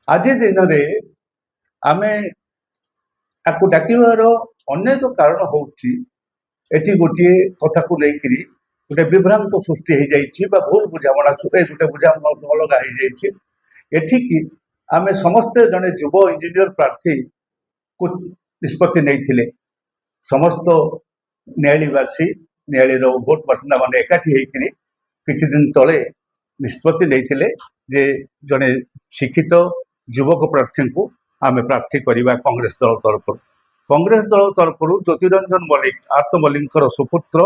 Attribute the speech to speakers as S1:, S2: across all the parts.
S1: ଆଜି ଦିନରେ ଆମେ ତାକୁ ଡାକିବାର ଅନେକ କାରଣ ହଉଛି ଏଠି ଗୋଟିଏ କଥାକୁ ନେଇକିରି ଗୋଟେ ବିଭ୍ରାନ୍ତ ସୃଷ୍ଟି ହେଇଯାଇଛି ବା ଭୁଲ ବୁଝାମଣା ଗୋଟେ ବୁଝାମଣା ଅଲଗା ହେଇଯାଇଛି। ଏଠିକି ଆମେ ସମସ୍ତେ ଜଣେ ଯୁବ ଇଞ୍ଜିନିୟର ପ୍ରାର୍ଥୀକୁ ନିଷ୍ପତ୍ତି ନେଇଥିଲେ। ସମସ୍ତ ନ୍ୟାୟୀବାସୀ ନ୍ୟାୟୀର ଭୋଟ ବାସିନ୍ଦା ମାନେ ଏକାଠି ହେଇକିରି କିଛି ଦିନ ତଳେ ନିଷ୍ପତ୍ତି ନେଇଥିଲେ ଯେ ଜଣେ ଶିକ୍ଷିତ ଯୁବକ ପ୍ରାର୍ଥୀଙ୍କୁ ଆମେ ପ୍ରାର୍ଥୀ କରିବା କଂଗ୍ରେସ ଦଳ ତରଫରୁ। କଂଗ୍ରେସ ଦଳ ତରଫରୁ ଜ୍ୟୋତିରଞ୍ଜନ ମଲ୍ଲିକ ଆର୍ତ ମଲ୍ଲିକଙ୍କର ସୁପୁତ୍ର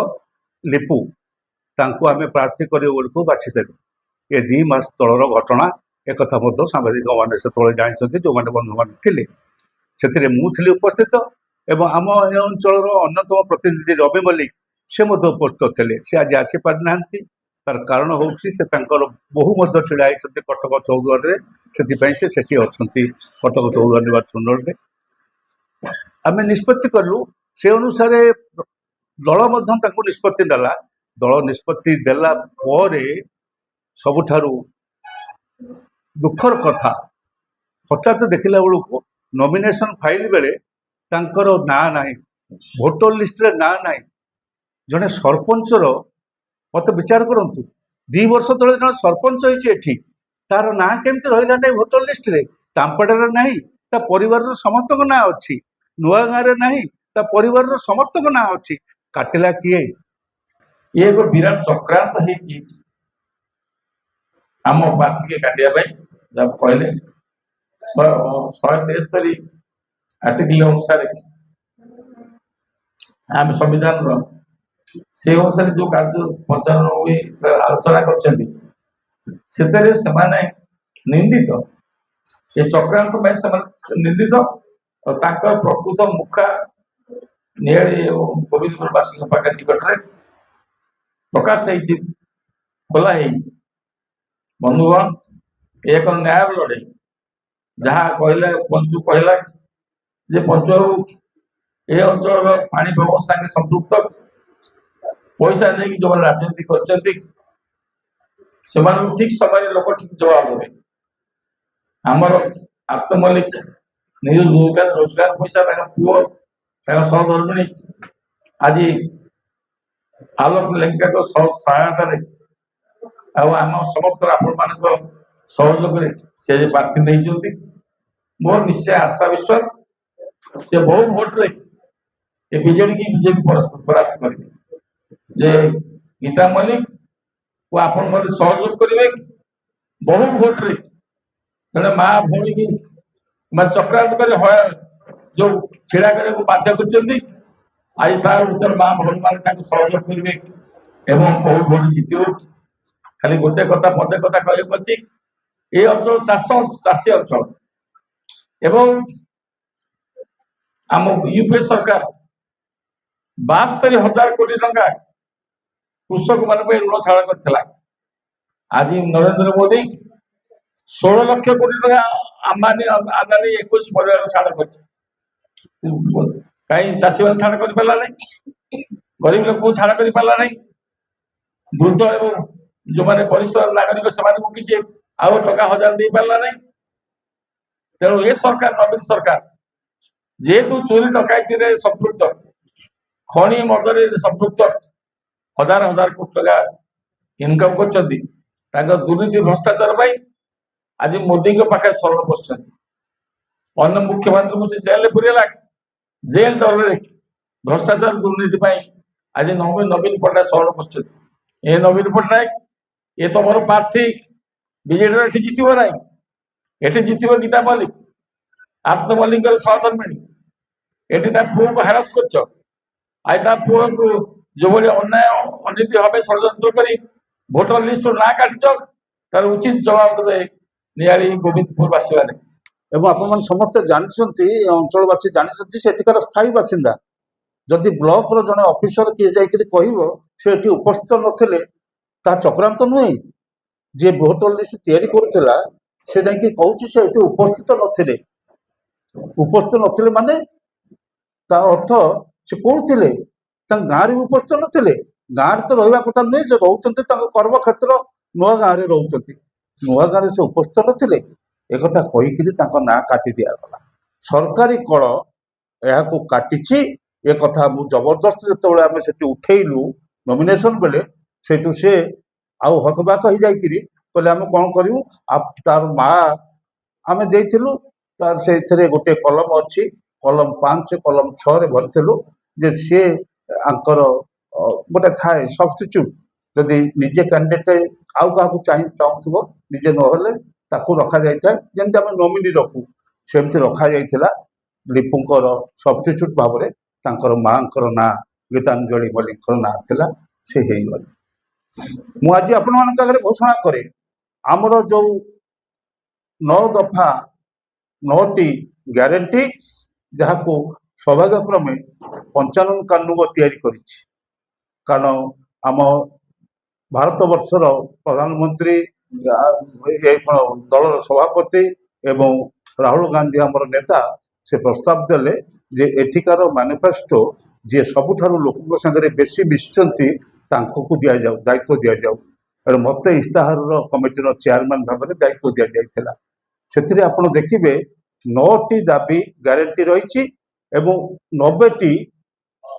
S1: ଲିପୁ ତାଙ୍କୁ ଆମେ ପ୍ରାର୍ଥୀ କରିବା ବେଳକୁ ବାଛିଦେଲୁ। ଏ 2 ମାସ ତଳର ଘଟଣା, ଏକଥା ମଧ୍ୟ ସାମ୍ବାଦିକମାନେ ସେତେବେଳେ ଜାଣିଛନ୍ତି, ଯେଉଁମାନେ ବନ୍ଧୁମାନେ ଥିଲେ। ସେଥିରେ ମୁଁ ଥିଲି ଉପସ୍ଥିତ ଏବଂ ଆମ ଏ ଅଞ୍ଚଳର ଅନ୍ୟତମ ପ୍ରତିନିଧି ରବି ମଲ୍ଲିକ ସେ ମଧ୍ୟ ଉପସ୍ଥିତ ଥିଲେ। ସେ ଆଜି ଆସିପାରିନାହାନ୍ତି। ତାର କାରଣ ହେଉଛି ସେ ତାଙ୍କର ବୋହୂ ମଧ୍ୟ ଛିଡ଼ା ହେଇଛନ୍ତି କଟକ ଚୌଦ୍ୱାରରେ, ସେଥିପାଇଁ ସେ ସେଠି ଅଛନ୍ତି କଟକ 14 ନିର୍ବାଚନରେ। ଆମେ ନିଷ୍ପତ୍ତି କଲୁ, ସେ ଅନୁସାରେ ଦଳ ମଧ୍ୟ ତାଙ୍କୁ ନିଷ୍ପତ୍ତି ଦେଲା। ଦଳ ନିଷ୍ପତ୍ତି ଦେଲା ପରେ ସବୁଠାରୁ ଦୁଃଖର କଥା, ହଠାତ୍ ଦେଖିଲା ବେଳକୁ ନମିନେସନ ଫାଇଲ ବେଳେ ତାଙ୍କର ନାଁ ନାହିଁ, ଭୋଟର ଲିଷ୍ଟରେ ନାଁ ନାହିଁ। ଜଣେ ସରପଞ୍ଚର, ମତେ ବିଚାର କରନ୍ତୁ, 2 ବର୍ଷ ତଳେ ଜଣେ ସରପଞ୍ଚ ହେଇଛି ଏଠି, ତାର ନାଁ କେମିତି ରହିଲା ନାହିଁ ଭୋଟର ଲିଷ୍ଟରେ? ତାମ୍ପଡାରେ ନାହିଁ, ତା ପରିବାରର ସମସ୍ତଙ୍କ ନାଁ ଅଛି। ନୂଆ ଗାଁରେ ନାହିଁ, ତା ପରିବାରର ସମସ୍ତଙ୍କ ନାଁ ଅଛି। କାଟିଲା କିଏ?
S2: ଇଏ ଏକ ବିରାଟ ଚକ୍ରାନ୍ତ ହେଇଛି ଆମ ପ୍ରାର୍ଥୀকে କାଟିବା ପାଇଁ। ଯାହା କହିଲେ 173 ଆର୍ଟିକଲ ଅନୁସାରେ ଆମେ ସମ୍ବିଧାନର ସେ ଅନୁସାରେ ଯୋଉ କାର୍ଯ୍ୟ ପରିଚାଳନା ହୁଏ ଆଲୋଚନା କରିଛନ୍ତି, ସେଥିରେ ସେମାନେ ନିନ୍ଦିତ, ଏ ଚକ୍ରାନ୍ତ ପାଇଁ ସେମାନେ ନିନ୍ଦିତ। ଆଉ ତାଙ୍କର ପ୍ରକୃତ ମୁଖା ନିଆଳି ଏବଂ ଗୋବିନ୍ଦପୁରବାସୀଙ୍କ ପାଖରେ ନିକଟରେ ପ୍ରକାଶ ହେଇଛି, ଖୋଲା ହେଇଛି। ବନ୍ଧୁଗଣ, ଏକ ନ୍ୟାୟ ଲଢେଇ। ଯାହା କହିଲେ ପଞ୍ଚୁ କହିଲା ଯେ ପଞ୍ଚୁ ଏ ଅଞ୍ଚଳର ପାଣି ପ୍ରବହ ସାଙ୍ଗେ ସମ୍ପୃକ୍ତ, ପଇସା ନେଇକି ଯୋଉମାନେ ରାଜନୀତି କରିଛନ୍ତି ସେମାନଙ୍କୁ ଠିକ ସମୟରେ ଲୋକ ଠିକ ଜବାବ ଦେବେ। ଆମର ଆର୍ତ ମଲ୍ଲିକ ନିଜ ରୋଜଗାର ପଇସା ତାଙ୍କ ପୁଅ ତାଙ୍କ ସହଧର୍ମିଣୀ ଆଜି ଆଲୋକ ଲେଙ୍କାଙ୍କ ସହାୟତାରେ ଆଉ ଆମ ସମସ୍ତ ଆପଣମାନଙ୍କ ସହଯୋଗରେ ସେ ପ୍ରାର୍ଥୀ ନେଇଛନ୍ତି। ମୋର ନିଶ୍ଚୟ ଆଶା ବିଶ୍ୱାସ ସେ ବହୁ ଭୋଟରେ ଏ ବିଜେଡି କି ବିଜେପି ପରାସ୍ତ କରିବେ। ଯେ ଗୀତା ମଲ୍ଲିକ କୁ ଆପଣ ମୋତେ ସହଯୋଗ କରିବେ ବହୁ ଭୋଟରେ। ଜଣେ ମା ଭଉଣୀ କି ଚକ୍ରାନ୍ତ କରି ଯୋଉ ଛିଡା କରିବାକୁ ବାଧ୍ୟ କରିଛନ୍ତି, ଆଜି ତାର ଉତ୍ତର ମା ଭଉଣୀ ମାନେ ତାଙ୍କୁ ସହଯୋଗ କରିବେ ଏବଂ ବହୁ ଭୋଟ ଜିତିବ। ଖାଲି ଗୋଟେ କଥା ପଦେ କଥା କହିବାକୁ ଅଛି, ଏ ଅଞ୍ଚଳ ଚାଷୀ ଅଞ୍ଚଳ ଏବଂ ଆମ ୟୁପିଏ ସରକାର 72,000 କୋଟି ଟଙ୍କା କୃଷକ ମାନଙ୍କ ପାଇଁ ଋଣ ଛାଡ଼ କରିଥିଲା। ଆଜି ନରେନ୍ଦ୍ର ମୋଦି 16 ଲକ୍ଷ କୋଟି ଟଙ୍କା ଆମ୍ବାନୀ ଆଦାନୀ 21 ପରିବାର ଛାଡ଼ କରିଛି। କାହିଁ ଚାଷୀ ମାନେ ଛାଡ଼ କରିପାରିଲା ନାହିଁ, ଗରିବ ଲୋକଙ୍କୁ ଛାଡ଼ କରିପାରିଲା ନାହିଁ, ବୃଦ୍ଧ ଏବଂ ଯୋଉମାନେ ବରିଷ୍ଠ ନାଗରିକ ସେମାନଙ୍କୁ କିଛି ଆଉ ଟଙ୍କା 1000 ଦେଇ ପାରିଲା ନାହିଁ। ତେଣୁ ଏ ସରକାର, ନବୀନ ସରକାର, ଯେହେତୁ ଚୋରି ଡକାୟତିରେ ସମ୍ପୃକ୍ତ, ଖଣି ମଦରେ ସମ୍ପୃକ୍ତ, ହଜାର କୋଟି ଟଙ୍କା ଇନକମ କରୁଛନ୍ତି, ତାଙ୍କ ଦୁର୍ନୀତି ଭ୍ରଷ୍ଟାଚାର ପାଇଁ ଆଜି ମୋଦିଙ୍କ ପାଖରେ ଶରଣ ବସିଛନ୍ତି। ଅନ୍ୟ ମୁଖ୍ୟମନ୍ତ୍ରୀଙ୍କୁ ସେ ଜେଲରେ ପୁରେଇଲା, ଜେଲ ଡରରେ ଭ୍ରଷ୍ଟାଚାର ଦୁର୍ନୀତି ପାଇଁ ଆଜି ନବୀନ ପଟ୍ଟନାୟକ ଶରଣ ବସିଛନ୍ତି। ଏ ନବୀନ ପଟ୍ଟନାୟକ ଏ ତ ମୋର ପ୍ରାର୍ଥୀ, ବିଜେଡିର ଏଠି ଜିତିବ ନାହିଁ, ଏଠି ଜିତିବ ଗୀତା ମଲ୍ଲିକ, ଆର୍ତ ମଲ୍ଲିକଙ୍କର ସହଧର୍ମିଣୀ। ଏଠି ତା ପୁଅକୁ ହାରାସ କରୁଛ, ଆଜି ତା ପୁଅକୁ ଯୋଉଭଳି ଅନ୍ୟାୟ ଅନୀତି ଭାବେ ଷଡ଼ଯନ୍ତ୍ର କରି ଭୋଟର ଲିଷ୍ଟରୁ ନାଁ କାଟିଛ, ତାର ଉଚିତ ଜବାବ ଦେବେ ନିଆଳି ଗୋବିନ୍ଦପୁର ବାସୀମାନେ।
S1: ଏବଂ ଆପଣମାନେ ସମସ୍ତେ ଜାଣିଛନ୍ତି, ଅଞ୍ଚଳବାସୀ ଜାଣିଛନ୍ତି, ସେଠିକାର ସ୍ଥାୟୀ ବାସିନ୍ଦା। ଯଦି ବ୍ଲକର ଜଣେ ଅଫିସର କିଏ ଯାଇକରି କହିବ ସେ ଏଠି ଉପସ୍ଥିତ ନଥିଲେ, ତାହା ଚକ୍ରାନ୍ତ ନୁହେଁ। ଯିଏ ଭୋଟର ଲିଷ୍ଟ ତିଆରି କରୁଥିଲା ସେ ଯାଇକି କହୁଛି ସେ ଏଠି ଉପସ୍ଥିତ ନଥିଲେ। ଉପସ୍ଥିତ ନଥିଲେ ମାନେ ତା ଅର୍ଥ ସେ କୋଉଠି ଥିଲେ? ତାଙ୍କ ଗାଁରେ ବି ଉପସ୍ଥିତ ନଥିଲେ। ଗାଁରେ ତ ରହିବା କଥା ନୁହେଁ, ସେ ରହୁଛନ୍ତି ତାଙ୍କ କର୍ମକ୍ଷେତ୍ର ନୂଆ ଗାଁରେ ରହୁଛନ୍ତି। ନୂଆ ଗାଁରେ ସେ ଉପସ୍ଥିତ ନଥିଲେ, एकथा कहीकि ना काटी दिगला सरकारी कल यहाँ काटिची ए कथा मु जबरदस्त जो आम से उठेलु नॉमिनेशन बेले सेठू से आउ हकबाक हो जाकि कहले आम कौन करूँ तार माँ आम देलु तार से गोटे कलम अच्छी कलम 5 कलम 6 भरलु जे सी आंकर गोटे थाए सब्स्टिट्यूट जदि निजे कैंडिडेट आउ क्या चाहूब निजे ना रखा जाए जमी आम नॉमिनी रखू सेमती रखा जाइथिला लिपुंकर सब्स्टिट्यूट भाव में तांकर माँ ना गीतांजलि मल्लिक ना थिला से गले मु आज आपण आगे घोषणा करे आमर जो 9 दफा 9टी ग्यारंटी जहाँ को सौभाग्य क्रमे 95 कानून तैयारी करिछि कारण आम भारत वर्षर प्रधानमंत्री दलर सभापति एवं राहुल गांधी आमर नेता से प्रस्ताव देले जे एठिकार मैनिफेस्टो जी सबुठारु लोकों संगे बेसी मिशिचंती तांको दिया जाऊ दायित्व दिया जाऊ मत इस्ताहार कमिटीर चेयरमैन भाव में दायित्व दि जाइथिला से आप देखिए 9टी दाबी ग्यारंटी रही 90टी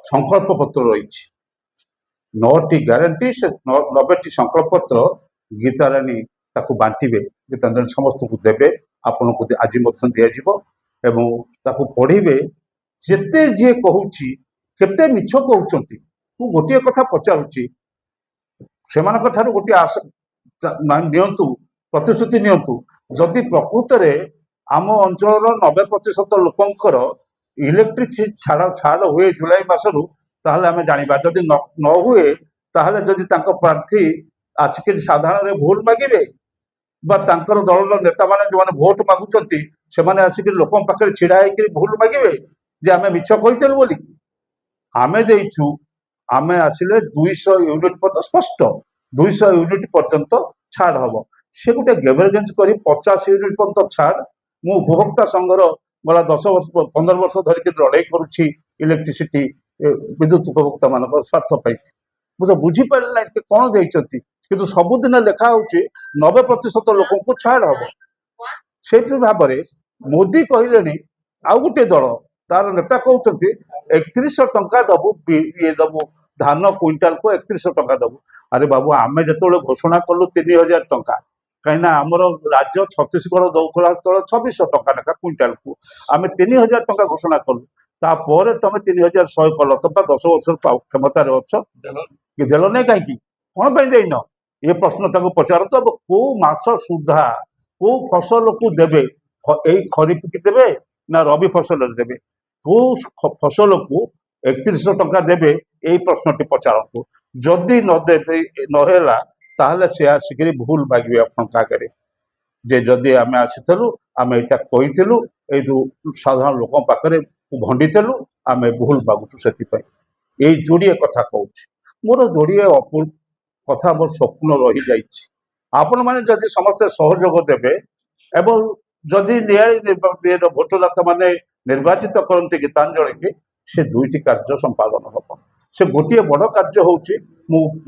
S1: संकल्प पत्र रही 9टी ग्यारंटी से 90टी संकल्प पत्र गीताराणी ताकू बांटिबे गीतांजलि समस्त को देवे आपण को आज दिज्व एवं ताकू पढ़े जिते जी कहूँ केते मिछ कहते गोटे कथा पचारुची से गोटे आशा नियंतु प्रतिश्रुति नियंतु जदि प्रकृत में आम अंचल 90% लोकंकर इलेक्ट्रिक छाड़ हुए जुलाई मासरू ताहले आमे जानिबा जदि न हुए ताहले जदि तांको प्रार्थी आसिक साधारण भोट मागिबे बा तांकर दलर नेता माने जो माने भोट मागुचंती से माने आसिक लोकन पाखरे छिड़ा होकर भूल मागिबे जे आमे मिछ कहितेलु बोली आमे देइछु आमे आसिले 200 यूनिट पर्यंत स्पष्ट 200 यूनिट पर्यंत छाड़ हम से गोटे गेवरेजेंस कर 50 यूनिट पर्यंत छाड़ मु उपभोक्ता संघर गला 10 वर्ष 15 वर्ष धरिक लड़ाई करुच्ची इलेक्ट्रिसिटी विद्युत उपभोक्ता मान स्वार्थ पाई मुझे बुझीपारे ना कौन देती किंतु सबुदिन लेखा हूँ 90% लोक को छाड़ हम से भाव में मोदी कहले आउ गोटे दल तार नेता कहते 3100 टंका दबु ये दबु धान क्विंटाल को 3100 टंका दबु अरे बाबू आमे जो घोषणा कलु 3000 टंका कहीं आमर राज्य छत्तीसगढ़ दौला 2600 टंका लेखा क्विंटाल को आम 3000 टंका घोषणा कलु तापर तुम 3100 कल तुम 10 वर्ष क्षमतार अच्छ कि देल नहीं कहीं कौन देन ये प्रश्न पचारत अब कौ मास सुधा कौ फसल को देवे खरीफ की देवे ना रबी फसल देवे कौ फसल को 3100 टंका देवे यही प्रश्नटी पचारतु जदि नदेवे नहेला ताहले से आसिक भूल मागे आगे जे जदि आम आसीलु आम यहाँ कहीलु यू साधारण लोक पाखे भंडीलु आम भूल मागुचु से यही जोड़े कथा कहूँ मोर जोड़े कथा मोर स्वप्न रही जाइए आपण मैंने जदि समस्ते सहयोग देवे एवं जदि भोटदाता माने निर्वाचित करते गीतांजलि की से 2टी कार्य संपादन हम से गोटे बड़ कार्य हूँ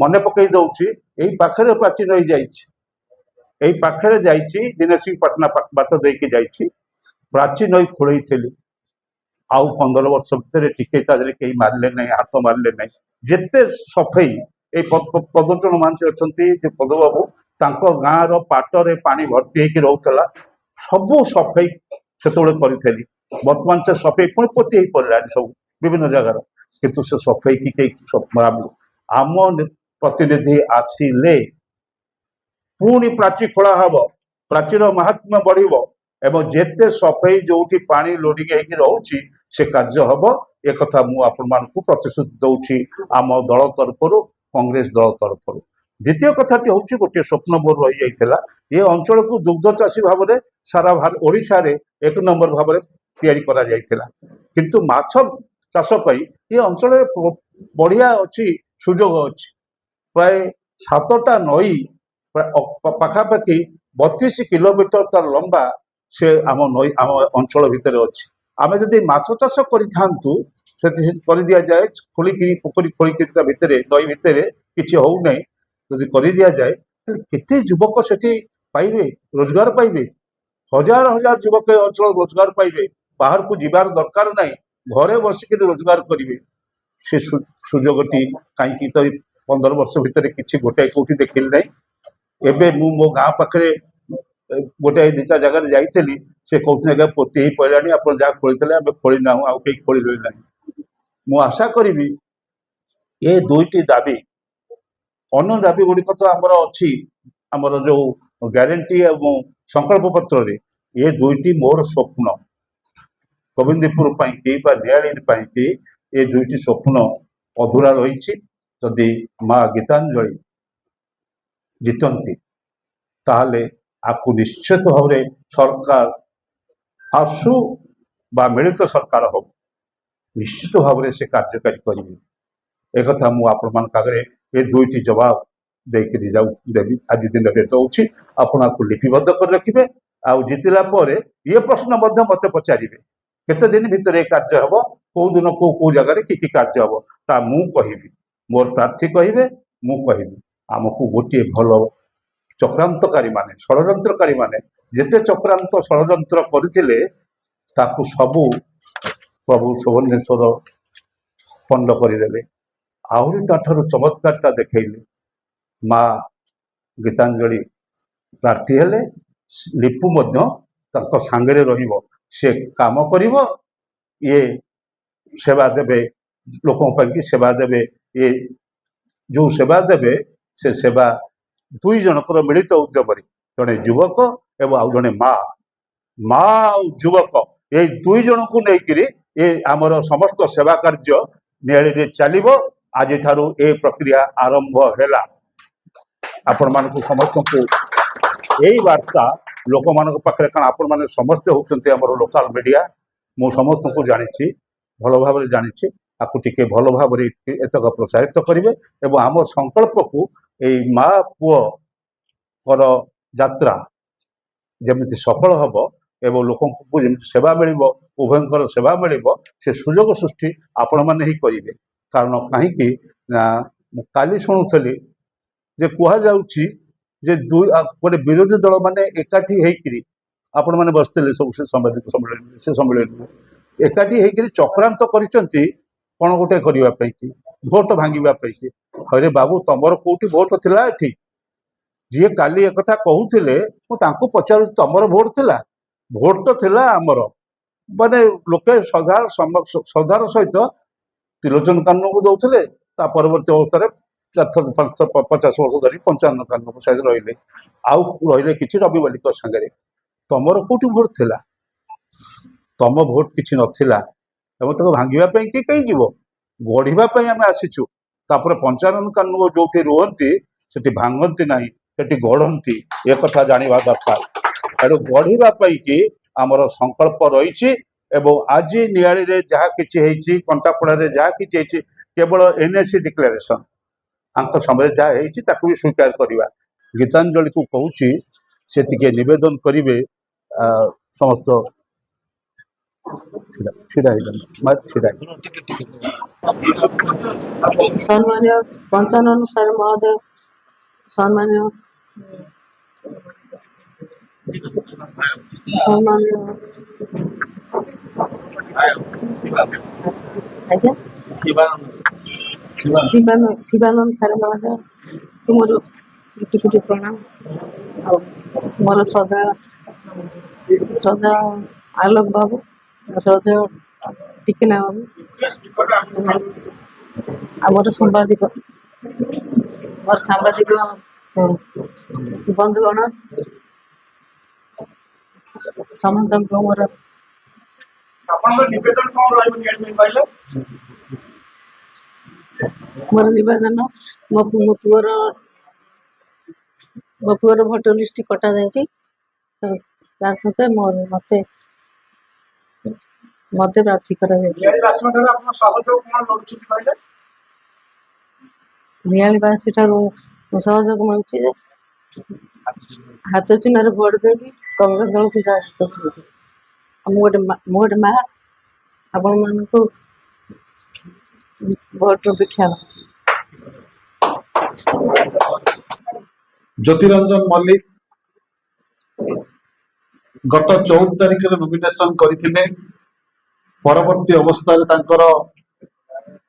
S1: मन पकई दौची यही पाखे प्राचीन रही जाइए पाखे जाइए दिनेश पाटना बात देकी जाइए प्राचीन नई खोल आउ 15 वर्ष भितर टिके कहीं मारे ना हाथ मारे ना जिते सफाई ये पदचरण महांती अच्छा पदबाबू गाँव पाटरे पानी भर्ती होकर रोला सबू सफाई से करी बर्तमान से सफाई पुणी पोती हो पड़ा सब विभिन्न जगार किंतु से सफाई की कई आम प्रतिनिधि आसिले पुणी प्राची खोला हम प्राचीर महात्म्य बढ़ एवं जेते सफाई जो पानी लोडिंग होगी रोचे से कार्य हम एक मुझे प्रतिश्रुति दौची आम दल तरफ कांग्रेस दल तरफ द्वितीय कथाटी हूँ गोटे स्वप्न मोर रही जाता ये अंचल को दुग्ध चाषी भाव में सारा ओडिशा रे 1 नंबर भाव में तैयारी करा जायतिला किंतु माछ चाष ये अंचल बढ़िया अच्छी सुजोग अच्छी प्राय 7टा नई पाखापाखि 32 किलोमीटर तार लंबा से आम नई आम अंचल भितर अच्छी आम जदि माछ चाष कर दि जाए खोलिकी पोखरी खोलिकी भितर नई भितर किसी हो ना जदि कर दि जाए केते युवक सेठी पाइबे रोजगार पाइबे हजार हजार युवक ए अंचल रोजगार पाइबे, बाहर को जीवार दरकार नहीं, घरे बसिक रोजगार करेंगे। से सुजोगटी कहीं तो 15 वर्ष भितर किसी गोटाए कौटी देखिली ना। एबे मु मो गाँ पाखे गोटाए दुटा जगह जाइली, से कहते जगह पोती ही पड़ानी, आप जहाँ खोली आम खोली ना आउ कहीं खोल ना। मु आशा करी ये दुईटी दाबी अन्य दाबी गुड़िक तो आमर अच्छी आमर जो ग्यारंटी और संकल्प पत्र रे ये दुईटी मोर स्वप्न गोविंदपुर नियाली ये दुईटी स्वप्न अधूरा रही। जदि माँ गीतांजलि जीतती ताहले आपको निश्चित भाव में सरकार आसु बा मिलित सरकार हो निश्चित भाव में से कार्यकारी करेंगे। एक कथा मु आगे ये दुईटी जवाब देकरी देवी आज दिन में दौर आपको लिपिबद्ध कर रखिए। आउ जितला ये प्रश्न मत पचारे केते दिन भितर ये कार्य हम कौ दिन कौ जगह कि कार्य हम ता मु कहि मोर प्रार्थी कहे मु कहि आमको गोटे भल चक्रांतकारी माने षड्यंत्रकारी माने जेते चक्रांत षड्यंत्र करथिले ताकू सबू प्रभु सुवर्णेश्वर पंड करदेले। आहरी ताठारु चमत्कारता देखैले माँ गीतांजलि प्रार्थी हेले लिपु मध्य तांको सांगरे रहिबो से काम करिबो ये सेवा देबे लोकों पर सेवा देबे ये जो सेवा देबे से सेवा दुई जनकर मिलित उद्यम जड़े युवक एवं आउ जड़े माँ माँ युवक ये दुई जन को लेकर ये आमर समस्त सेवा कार्य नियाली चलो। आज ठारू ए प्रक्रिया आरंभ है। आपण मानक समस्त को यही वार्ता लोक मान पाखे कारण आपण मैंने समस्ते होती आमर लोकाल मीडिया मु समस्त को जानी भल भाव जानी आपको टिके भल भाव एतक प्रोत्साहित करेंगे और आम संकल्प को यही माँ पुअर यात्रा जमी सफल हम एवं लोक जमी सेवा मिल उभयंकर सेवा मिल से सुजोग सृष्टि आपण मैंने ही करेंगे। कारण कहीं काली शुणुली जे कहुच्छी जे दुई गोटे विरोधी दल मैंने एकाठी होकर आपण मैंने बसते सब से सांबादिक सम्मेलन से सम्मेलन में एकाठी होकर चक्रांत करते कौन गोटे करने की भोट भांगापी हरे बाबू तुमर कौटी भोट थिला एठी जी काली एक कथा कहूले मुझे पचार तुमर भोट थिला भोट तो थिला आमर माने लोके श्रद्धार सहित त्रिलोचन कानून को दौले परवर्ती अवस्था 50 वर्ष धरी 55 कानून साइज रही आउ रही कि रवि बालिक सागर तुमर कौटी भोट थिला तुम भोट किसी नथिला भांगापी किए कहीं जीव गढ़ापी आम आसीचु 55 कानून जो रुहति से भांगती ना से गढ़ती एक कथा जानवा दरकार तेणु गढ़ापी कि आमर संकल्प रही आज नियाली रे जहाँ किसी कंटापड़ा जहाँ किसी केवल एनएसी डिक्लेरेशन आंक समय जहाँ भी स्वीकार करवा। गीतांजलि को कहूँ से टिके निवेदन करेंगे समस्त
S3: सम्मान्य पंचानुसार महोदय सम्मान्य शिवानंद सार महोदय मोर कोटि कोटि प्रणाम मोर श्रद्धा आलोक बाबू श्रद्धेय टिकिना बाबू आमर सांबादिक मोर सांबादिक बंधुगण समस्त मोर मोर निवेदन मो पुअर भोटर लिस्ट कटा जाए सहित मोर मते मते प्रार्थी करा नियालीवासी सहयोग मिलूँ हाथ चिन्ह भोट देवी कांग्रेस दल को जहाँ गोटे माँ आपण मान भोट भिक्षा
S4: ज्योतिरंजन मल्लिक गत 14 तारिख रे नॉमिनेशन करथिले परवर्ती अवस्था रे तांकर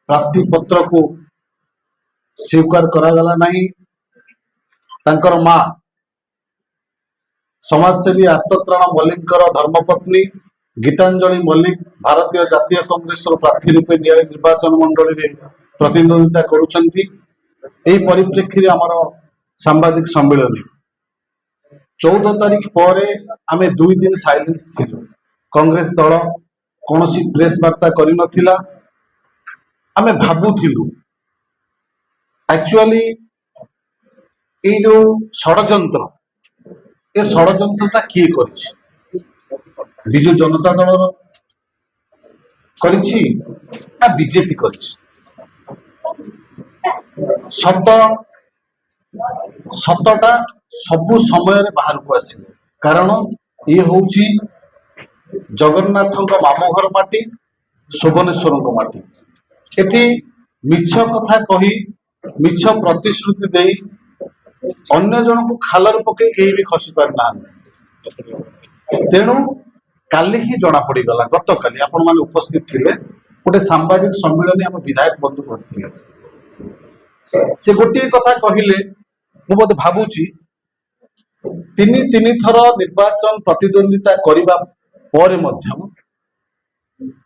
S4: प्रार्थी पत्र को स्वीकार करा गला नहीं। तांकर मां समाजसेवी आर्तत्राण मल्लिक धर्मपत्नी गीतांजलि मल्लिक भारतीय जातीय कांग्रेस प्रार्थी रूपे निर्वाचन मंडली रे प्रतिद्वंदिता करुछंती। एही परिप्रेक्षी रे हमर सांबादिक सम्मेलन 14 तारिख पर आमे 2 दिन साइलेंस थिलु। कांग्रेस दल कोनोसी प्रेस वार्ता करि नथिला। आमे भाबुथिलु एक्चुअली ए जो षडयंत्र ए षडयंत्रटा किए करिछि? बिजु जनता दल करिछि ना बीजेपी करिछि? सतटा सबु समय बाहर को आसिବ। कारण ये होउछि जगन्नाथ मामो घर माटी सुवनेश्वर माटी। एटी मिछ कथा कही मिछ प्रतिश्रुति दे अन्य जन को खालर पके केही भी खसी पार ना। तेणु काली ही जना पड़ी गला। गत काली आपण माने उपस्थित थिले गोटे सांबादिक सम्मेलन हम विधायक बंधु करथिले। से गोटे कथा कहिले मु बोध भाबुची तीन थर निर्वाचन प्रतिद्वंदिता करिबा परे मध्य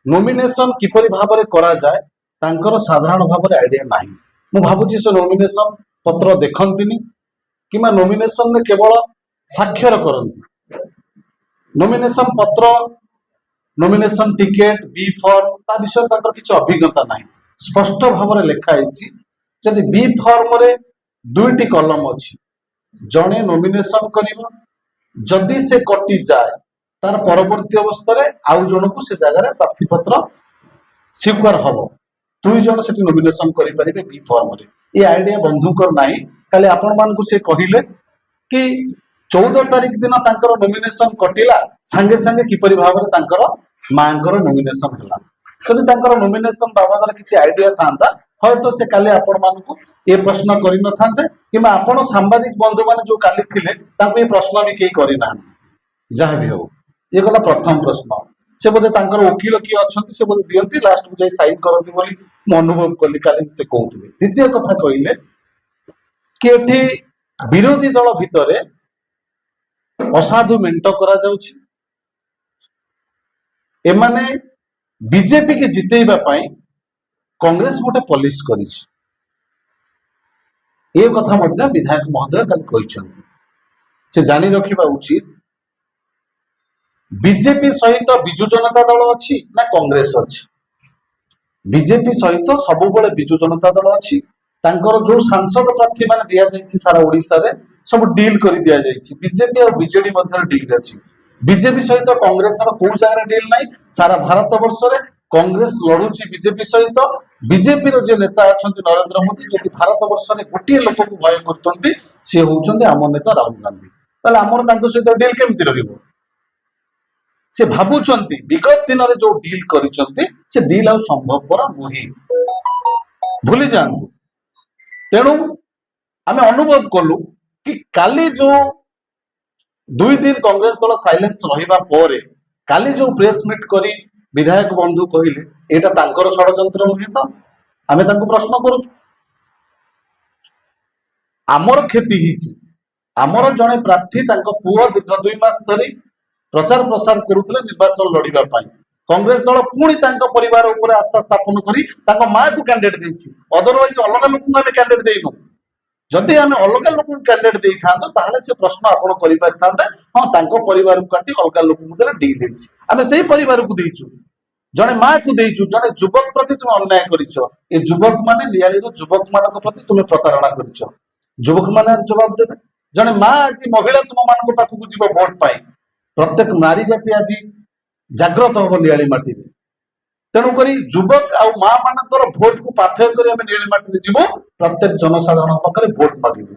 S4: नॉमिनेशन किपरि भाबरे करा जाय तांकर साधारण भाबरे आइडिया नाही। मु भाबुची से नॉमिनेशन पत्र देखंतिनी किमा नॉमिनेशन ने केवल साक्षर करंती। नॉमिनेशन पत्र नॉमिनेशन टिकेट बी फॉर्म ता विषय तांकर किछ अभिज्ञता नाही। स्पष्ट भाबरे लेखा आइछि जदि बी फॉर्म रे दुईटी कलम अछि। जणे नॉमिनेशन करिवो जदि से कटि जाय तार परवर्ती अवस्था रे आउ जणको से जगह रे प्रार्थी पत्र स्वीकार हबो। दुई जण सेठी नॉमिनेशन करि परिबे बी फॉर्म रे। ए आइडिया बंधुकर नाही। काले आपण मान को से कहिले कि 14 तारिख दिन तांकर नॉमिनेशन कटिला संगे संगे किपरि भाबरे तांकर मांकर नॉमिनेशन हला। जदि तांकर नॉमिनेशन बाबदर किछि आइडिया थांता हयतो से काले आपण मान को ए प्रश्न करि न थांते किमा आपण सांबादिक बंधु माने जो काली थिले तांको ए प्रश्न भी केही करि ना। जहा भी हो ये गला प्रथम प्रश्न। से बोले तांकर वकील की अछंती से बोले दियंती लास्ट को जाई साइन करंती बोली म अनुभव कली काली से कहउथिले। द्वितीय कथा कहिले कि एठी विरोधी दल भितरे असाधु मेंट करा जाउछि। एमाने बीजेपी के जितेइबा पई कांग्रेस गोटे पॉलिश करिछि। ए कथा मध्य विधायक महोदय कल कहिछन्ति। से जानि रखिबा उचित बीजेपी सहित बिजु जनता दल अछि ना कांग्रेस अछि? बीजेपी सहित सब बळे बिजु जनता दल अछि। तांकर जो सांसद प्रार्थी माने दिया जायछि सारा ओडिसा रे सब डील करि दिया जायछि। बीजेपी और बीजेडी मध्य डील अछि। बीजेपी सहित कांग्रेस रो को जगह डील नाही। सारा भारत वर्ष रे कांग्रेस लड़ुची बीजेपी सहित। बीजेपी रो जे नेता अछंती नरेंद्र मोदी जति भारत वर्ष रे गोटे लोक को भय करतंती से होउचंती आम नेता राहुल गांधी। ताले हमर तांको सहित डील केमति रहिबो? से भाबुचंती विगत दिन रे जो डील करिचंती से डील आ संभवपर नही। भूली जांतु। तेणु आमे अनुभव कलु कि काली जो 2 दिन कांग्रेस दल साइलेंस रहिबा परे काली जो प्रेस मीट करी विधायक बंधु कहिले एटा तांकर षडयंत्र नुहे तो आमे तांको प्रश्न करू। आमर खेती हिची आमर जणे प्रार्थी तांको पुओ दीर्घ 2 मास धरी प्रचार प्रसार करुथले निर्वाचन लड़िबा पाई। कांग्रेस दल पुणी तांको परिवार ऊपर आस्था स्थापन करी तांको मां को कैंडिडेट देछि। अदरवाइज अलग लोक को आमे कैंडिडेट देइनु। जदि आमे अलग लोक को कैंडिडेट देइ थांतो ताहाले से प्रश्न आपण करि पारथांते हां तांको परिवार को काटी अलग लोक को देला डी देछि। आमे सेही परिवार को देइछु। जने मां को देइछु जने युवक प्रति तुम अन्याय करिछो। ए युवक माने लियाली रो युवक मानक प्रति तुम प्रतारणा करिछो। युवक माने जवाब देबे। जने मां आज महिला तुम मान को पाखु जीव वोट पाई प्रत्येक नारी जाति आज जागृत हो लियाली माटी। तेणु करी युवक आ मां मानकर भोट को पाथय करी आमे लियाली माटी जीवो प्रत्येक जनसाधारण पकरे भोट मागिबो।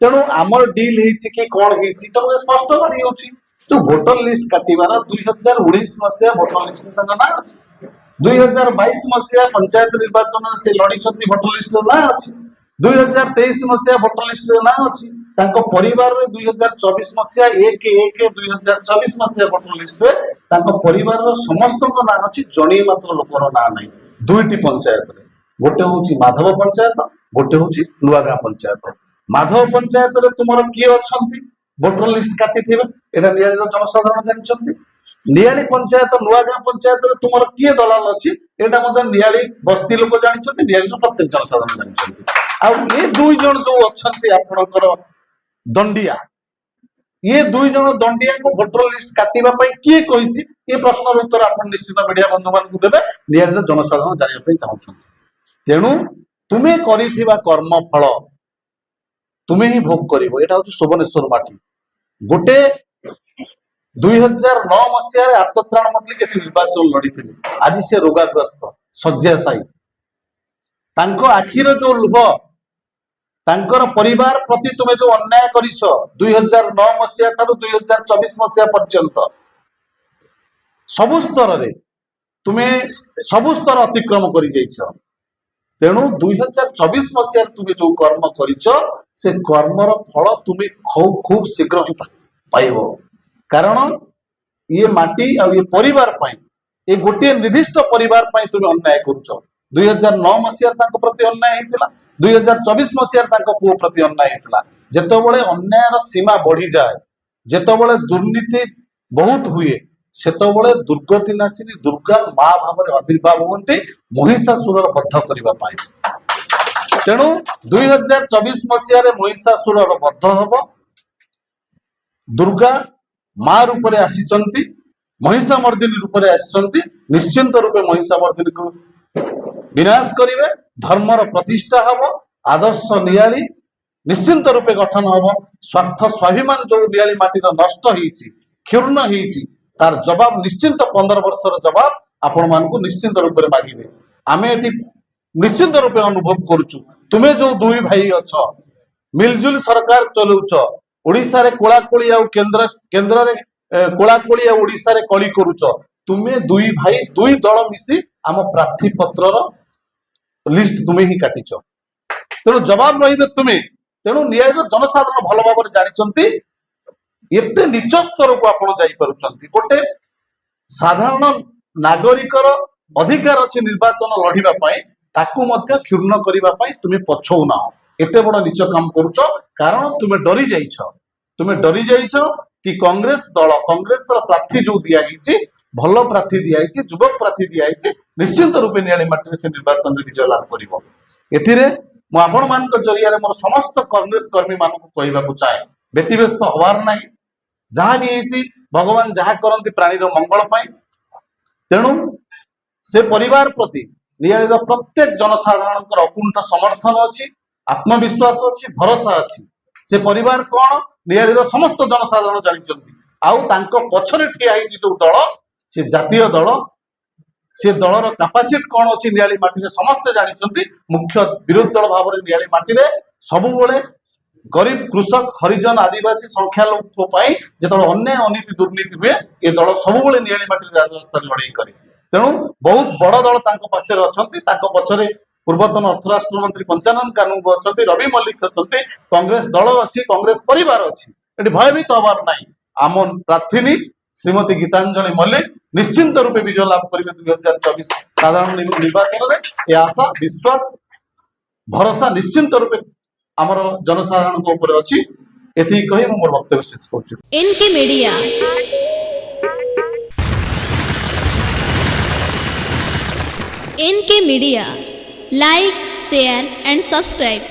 S4: तेणु आमर डील हेछि कि कोन हेछि तो स्पष्ट करी होछि। जो वोटर लिस्ट काटिबार 2019 मसिया वोटर लिस्ट तंग ना अछि। 2022 मसिया पंचायत निर्वाचन से लड़ी छथि वोटर लिस्ट ना अछि। 2023 मसिया वोटर लिस्ट ना अछि। ତାଙ୍କ ପରିବାରରେ 2024 ମସିହା 1/1/2024 ମସିହା ଭୋଟର ଲିଷ୍ଟରେ ତାଙ୍କ ପରିବାରର ସମସ୍ତଙ୍କ ନାଁ ଅଛି, ଜଣେ ମାତ୍ର ଲୋକର ନାଁ ନାହିଁ। 2ଟି ପଞ୍ଚାୟତରେ, ଗୋଟେ ହଉଛି ମାଧବ ପଞ୍ଚାୟତ, ଗୋଟେ ହଉଛି ନୂଆଗାଁ ପଞ୍ଚାୟତ। ମାଧବ ପଞ୍ଚାୟତରେ ତୁମର କିଏ ଅଛନ୍ତି ଭୋଟର ଲିଷ୍ଟ କାଟିଥିବେ, ଏଇଟା ନିଆଳିର ଜନସାଧାରଣ ଜାଣିଛନ୍ତି। ନିଆଳି ପଞ୍ଚାୟତ ନୂଆଗାଁ ପଞ୍ଚାୟତରେ ତୁମର କିଏ ଦଲାଲ ଅଛି, ଏଇଟା ମଧ୍ୟ ନିଆଳି ବସ୍ତି ଲୋକ ଜାଣିଛନ୍ତି, ନିଆଳିର ପ୍ରତ୍ୟେକ ଜନସାଧାରଣ ଜାଣିଛନ୍ତି। ଆଉ ଏ 2 ଜଣ ଯୋଉ ଅଛନ୍ତି ଆପଣଙ୍କର ଦଣ୍ଡିଆ, ये 2 जन दंडिया को भोटर लिस्ट काटिबा पई किए कहिछि, ये प्रश्नर उत्तर आपण निश्चित मीडिया बंधु मानकु देबे, नियर जनसाधारण जानिया पई चाहुछन्ति। तेणु तुमे करिथिबा कर्म फल तुमे ही भोग करिवो। एटा होछि सोबनेश्वर माटी। गोटे 2009 मसिया रे आत्मत्राण मंत्री केटी निर्वाचन लड़ीथिले, आज से रोगाग्रस्त शଯ୍ୟାଶାयी। तांको आखिर जो लुभ, तांकर परिवार प्रति तुमे जो अन्याय करिछ 2009 मसिया ठारू 2024 मसिया पर्यंत सबु स्तर रे तुमे सबु स्तर अतिक्रम करि जाइछ। तेणु 2024 मसिया तुमे जो कर्म करिछ से कर्मर फल तुमे खूब शीघ्र ही पाइबो। कारण ये माटी आ ये परिवार पई, ये गोटे निर्दिष्ट परिवार पई तुमे अन्याय करूछ। 2009 मसिया तांको प्रति अन्याय हेतिला, 2024 मसिया तांको पुओ प्रति अन्याय हेतिला। जेतबेले अन्यायर सीमा बढ़ी जाए, जेतबेले दुर्नीति बहुत हुए, सेतबेले दुर्गति नाशिनी दुर्गा मां भाବରେ आविर्भाव हुଅନ୍ତି महिषासुरर बद्ध करिबा पाई। तेणु 2024 मसिया रे महिषासुरर बद्ध हबो। दुर्गा मां रूप रे आसीचंती, महिषामर्दिनी रूप रे आसीचंती। निश्चिंत रूपे महिषामर्दिनी को विनाश करिवे, धर्मर प्रतिष्ठा हबो, आदर्श नियाली निश्चिंत रूपे गठन हबो। स्वार्थ स्वाभिमान जो नियाली माटीर नष्ट होईची, क्षुर्ण होईची, तार जवाब निश्चिंत 15 वर्षर जवाब आपण मानकु निश्चिंत रूपे मागिबे। आमे एटी निश्चिंत रूपे अनुभव करूछु। तुमे जो 2 भाई अछ, मिलजुल सरकार चलौछ, ओडिसा रे कोलाकोली आ केंद्र रे कोलाकोली आ ओडिसा रे कली करूछ। तुमे 2 भाई 2 दल मिसी आम प्रार्थी पत्रर लिस्ट तुमे ही काटिछ। तेणु जवाब रहिबे तुमे। तेणु न्यायिक जनसाधारण भल भाव जानिचंती एते नीच स्तर को आपण जाई पारुचंती। गोटे साधारण नागरिकर अधिकार अछि निर्वाचन लढिबा पई, ताकू मध्य क्षुण्ण करिबा पई तुमे पछौ ना। एते बड़ नीच काम करूछ, कारण तुमे डरी जाइछ। तुमे डरी जाइछ कि कांग्रेस दल, कांग्रेस प्रार्थी जो दिया हिची, भल प्रार्थी दिया हिची, युवक प्रार्थी दिया हिची, निश्चिंत रूपे नियाली माटी से निर्वाचन विजय लाभ करिवो। एथिरे मु आपण मानक जरिया रे मोर समस्त कांग्रेस कर्मी मानक कहिबाकू चाहे, व्यतिव्यस्त हवार नाही। जहाँ भी हिची भगवान जहाँ करंती प्राणी रो मंगल पाई। तेणु से परिवार प्रति नियाली रो प्रत्येक जनसाधारणकर अकुंठ समर्थन अछि, आत्मविश्वास अछि, भरोसा अछि। से परिवार कोन नियाली रो समस्त जनसाधारण जानिचंती। आउ तांको पछरे ठिया हिची जो दल, से जातीय दल, से दलर कैपेसिटी कौन अच्छी नियाली माटी रे समस्त जानिचंती। मुख्य विरोधी दल भाव में नियाली माटी रे सबु बेले गरीब कृषक हरिजन आदिवासी संख्यालघु पाई जेतबेले अन्याय अनीति दुर्नीति हुए, ये दल सबु बेले नियाली माटी रे राजस्थ लड़ाई करे। तेणु बहुत बड़ दल तांको पछरे अछंती। तांको पछरे पूर्वतन अर्थ राष्ट्र मंत्री पंचानन कानून अछंती, रवि मल्लिक अछंती, कांग्रेस दल अछि, कांग्रेस परिवार अछि। एटी भयभीत हबार नाही। आम प्रार्थी श्रीमती गीतांजलि मल्लिक निश्चिंत रूपे विजय लाभ करेंगे 2024 साधारण निर्वाचन में। यह आशा विश्वास भरोसा निश्चिंत रूपे आमर जनसाधारण को ऊपर अछि। एथि कहि मोर वक्तव्य शेष करूछु।
S5: NK media like share and subscribe.